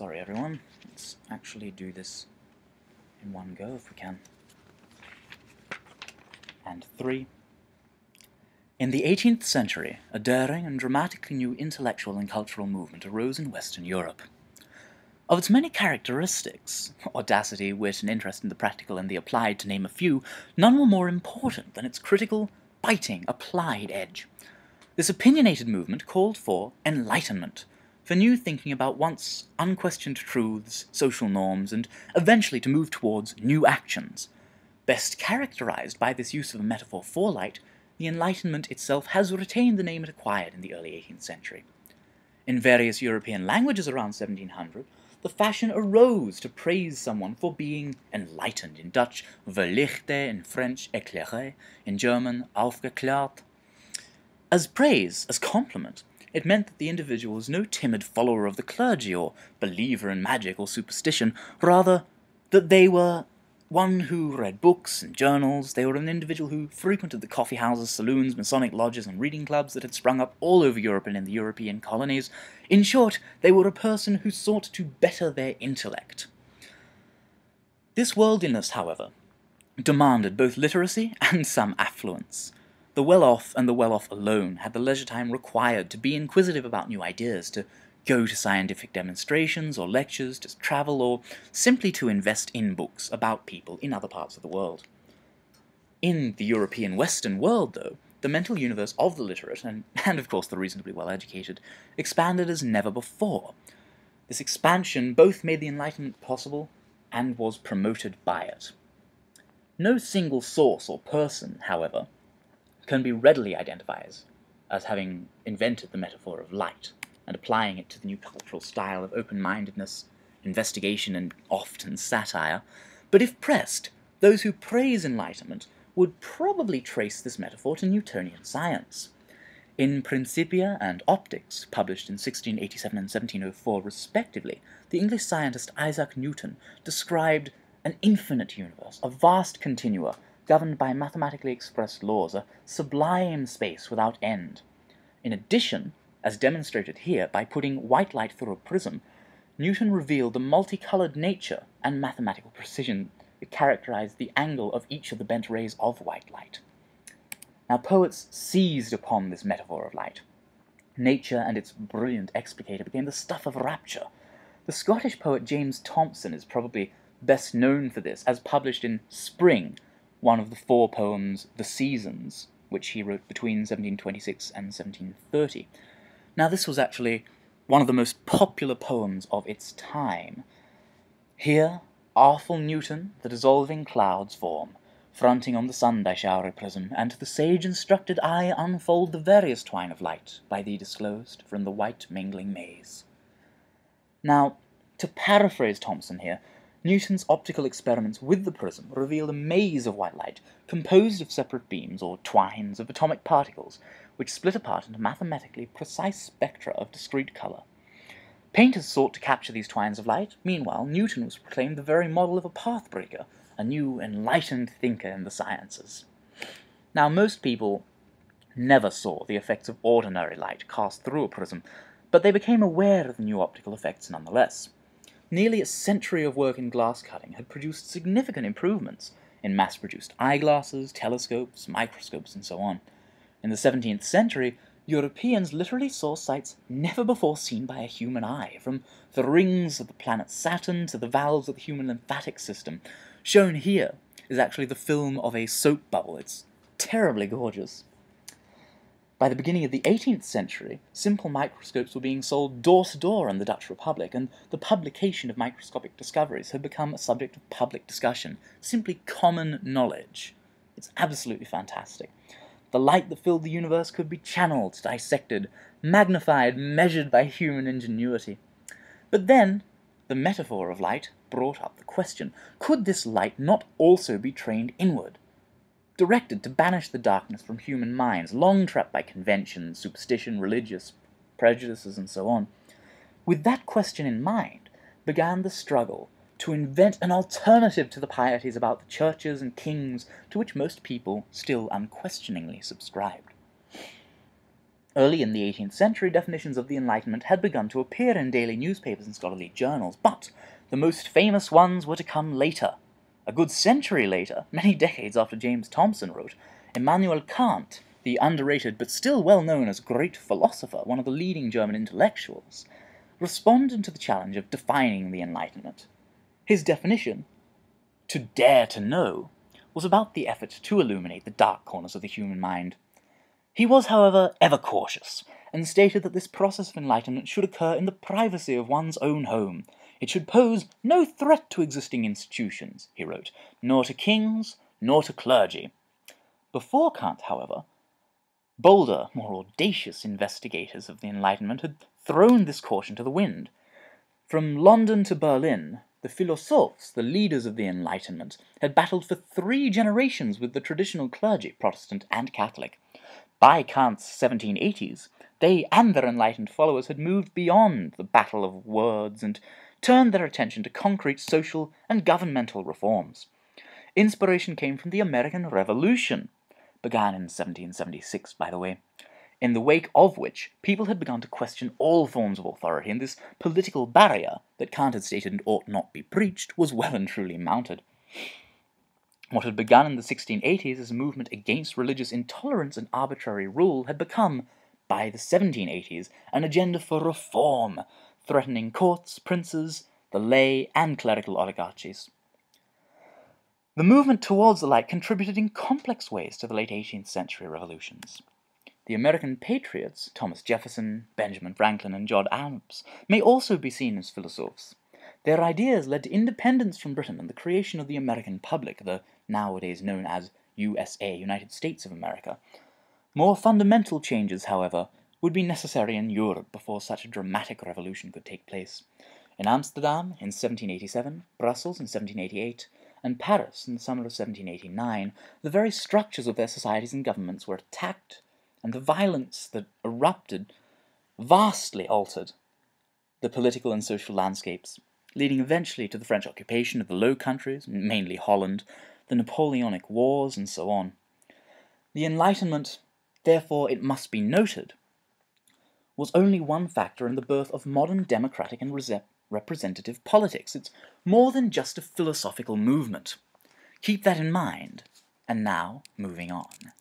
Sorry everyone, let's actually do this in one go if we can. And 3. In the 18th century, a daring and dramatically new intellectual and cultural movement arose in Western Europe. Of its many characteristics, audacity, wit, and interest in the practical and the applied to name a few, none were more important than its critical, biting, applied edge. This opinionated movement called for enlightenment, for new thinking about once unquestioned truths, social norms, and eventually to move towards new actions. Best characterized by this use of a metaphor for light, the Enlightenment itself has retained the name it acquired in the early 18th century. In various European languages around 1700, the fashion arose to praise someone for being enlightened, in Dutch, verlichte, in French, éclairé, in German, aufgeklärt. As praise, as compliment, it meant that the individual was no timid follower of the clergy or believer in magic or superstition, rather that they were one who read books and journals. They were an individual who frequented the coffee houses, saloons, Masonic lodges, and reading clubs that had sprung up all over Europe and in the European colonies. In short, they were a person who sought to better their intellect. This worldliness, however, demanded both literacy and some affluence. The well-off and the well-off alone had the leisure time required to be inquisitive about new ideas, to go to scientific demonstrations or lectures, to travel, or simply to invest in books about people in other parts of the world. In the European Western world, though, the mental universe of the literate, and of course the reasonably well-educated, expanded as never before. This expansion both made the Enlightenment possible and was promoted by it. No single source or person, however, can be readily identified as having invented the metaphor of light and applying it to the new cultural style of open-mindedness, investigation, and often satire, but if pressed, those who praise enlightenment would probably trace this metaphor to Newtonian science. In Principia and Optics, published in 1687 and 1704 respectively, the English scientist Isaac Newton described an infinite universe, a vast continua, governed by mathematically expressed laws, a sublime space without end. In addition, as demonstrated here by putting white light through a prism, Newton revealed the multicolored nature and mathematical precision that characterized the angle of each of the bent rays of white light. Now, poets seized upon this metaphor of light. Nature and its brilliant explicator became the stuff of rapture. The Scottish poet James Thomson is probably best known for this, as published in Spring, one of the 4 poems, The Seasons, which he wrote between 1726 and 1730. Now, this was actually one of the most popular poems of its time. Here, awful Newton the dissolving clouds form, fronting on the sun thy showery prism, and to the sage instructed eye unfold the various twine of light, by thee disclosed from the white mingling maze. Now, to paraphrase Thomson here, Newton's optical experiments with the prism revealed a maze of white light composed of separate beams or twines of atomic particles, which split apart into mathematically precise spectra of discrete color. Painters sought to capture these twines of light. Meanwhile, Newton was proclaimed the very model of a pathbreaker, a new enlightened thinker in the sciences. Now, most people never saw the effects of ordinary light cast through a prism, but they became aware of the new optical effects nonetheless. Nearly a century of work in glass cutting had produced significant improvements in mass-produced eyeglasses, telescopes, microscopes, and so on. In the 17th century, Europeans literally saw sights never before seen by a human eye, from the rings of the planet Saturn to the valves of the human lymphatic system. Shown here is actually the film of a soap bubble. It's terribly gorgeous. By the beginning of the 18th century, simple microscopes were being sold door to door in the Dutch Republic, and the publication of microscopic discoveries had become a subject of public discussion, simply common knowledge. It's absolutely fantastic. The light that filled the universe could be channeled, dissected, magnified, measured by human ingenuity. But then, the metaphor of light brought up the question, could this light not also be trained inward? Directed to banish the darkness from human minds, long trapped by convention, superstition, religious prejudices, and so on. With that question in mind, began the struggle to invent an alternative to the pieties about the churches and kings to which most people still unquestioningly subscribed. Early in the 18th century, definitions of the Enlightenment had begun to appear in daily newspapers and scholarly journals, but the most famous ones were to come later. A good century later, many decades after James Thomson wrote, Immanuel Kant, the underrated but still well known as great philosopher, one of the leading German intellectuals, responded to the challenge of defining the Enlightenment. His definition, to dare to know, was about the effort to illuminate the dark corners of the human mind. He was, however, ever cautious, and stated that this process of enlightenment should occur in the privacy of one's own home. It should pose no threat to existing institutions, he wrote, nor to kings, nor to clergy. Before Kant, however, bolder, more audacious investigators of the Enlightenment had thrown this caution to the wind. From London to Berlin, the philosophes, the leaders of the Enlightenment, had battled for 3 generations with the traditional clergy, Protestant and Catholic. By Kant's 1780s, they and their enlightened followers had moved beyond the battle of words and turned their attention to concrete social and governmental reforms. Inspiration came from the American Revolution, began in 1776, by the way, in the wake of which people had begun to question all forms of authority, and this political barrier that Kant had stated ought not be breached was well and truly mounted. What had begun in the 1680s as a movement against religious intolerance and arbitrary rule had become, by the 1780s, an agenda for reform, threatening courts, princes, the lay, and clerical oligarchies. The movement towards the light contributed in complex ways to the late 18th century revolutions. The American patriots, Thomas Jefferson, Benjamin Franklin, and John Adams, may also be seen as philosophers. Their ideas led to independence from Britain and the creation of the American Republic, the nowadays known as USA, United States of America. More fundamental changes, however, would be necessary in Europe before such a dramatic revolution could take place. In Amsterdam in 1787, Brussels in 1788, and Paris in the summer of 1789, the very structures of their societies and governments were attacked, and the violence that erupted vastly altered the political and social landscapes, leading eventually to the French occupation of the Low Countries, mainly Holland, the Napoleonic Wars, and so on. The Enlightenment, therefore it must be noted, was only one factor in the birth of modern democratic and representative politics. It's more than just a philosophical movement. Keep that in mind. And now, moving on.